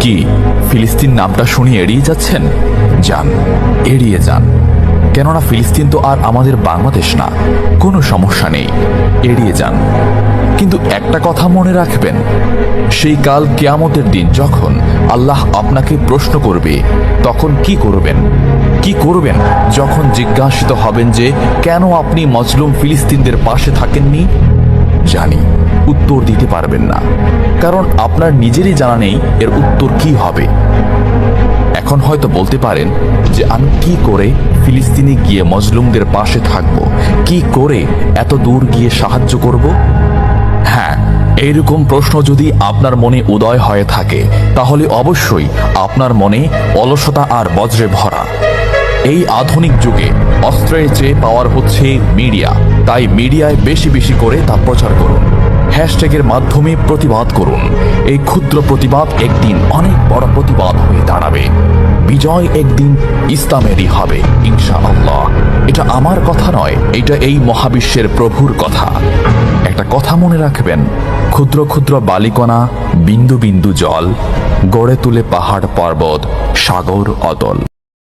কি ফিলিস্তিন নামটা শুনে এড়িয়ে যাচ্ছেন? যান, এড়িয়ে যান। কেননা ফিলিস্তিন তো আর আমাদের বাংলাদেশ না। কোনো সমস্যা নেই, এড়িয়ে যান। কিন্তু একটা কথা মনে রাখবেন, সেই কাল কিয়ামতের দিন যখন আল্লাহ আপনাকে প্রশ্ন করবে, তখন কি করবেন? কি করবেন যখন জিজ্ঞাসিত হবেন যে কেন আপনি মজলুম ফিলিস্তিনদের পাশে থাকেননি? জানি উত্তর দিতে পারবেন না, কারণ আপনার নিজেরই জানা নেই এর উত্তর কি হবে। এখন হয়তো বলতে পারেন যে আমি কি করে ফিলিস্তিনে গিয়ে মজলুমদের পাশে থাকব, কি করে এত দূর গিয়ে সাহায্য করব? হ্যাঁ, এইরকম প্রশ্ন যদি আপনার মনে উদয় হয়ে থাকে, তাহলে অবশ্যই আপনার মনে অলসতা আর বজ্রে ভরা। এই আধুনিক যুগে অস্ত্রের চেয়ে পাওয়ার হচ্ছে মিডিয়া, তাই মিডিয়ায় বেশি বেশি করে তা প্রচার করুন। হ্যাশট্যাগের মাধ্যমে প্রতিবাদ করুন। এই ক্ষুদ্র প্রতিবাদ একদিন অনেক বড় প্রতিবাদ হয়ে দাঁড়াবে। বিজয় একদিন ইসলামেরই হবে ইনশাআল্লাহ। এটা আমার কথা নয়, এটা এই মহাবিশ্বের প্রভুর কথা। একটা কথা মনে রাখবেন, ক্ষুদ্র ক্ষুদ্র বালিকণা, বিন্দু বিন্দু জল গড়ে তুলে পাহাড় পর্বত, সাগর অতল।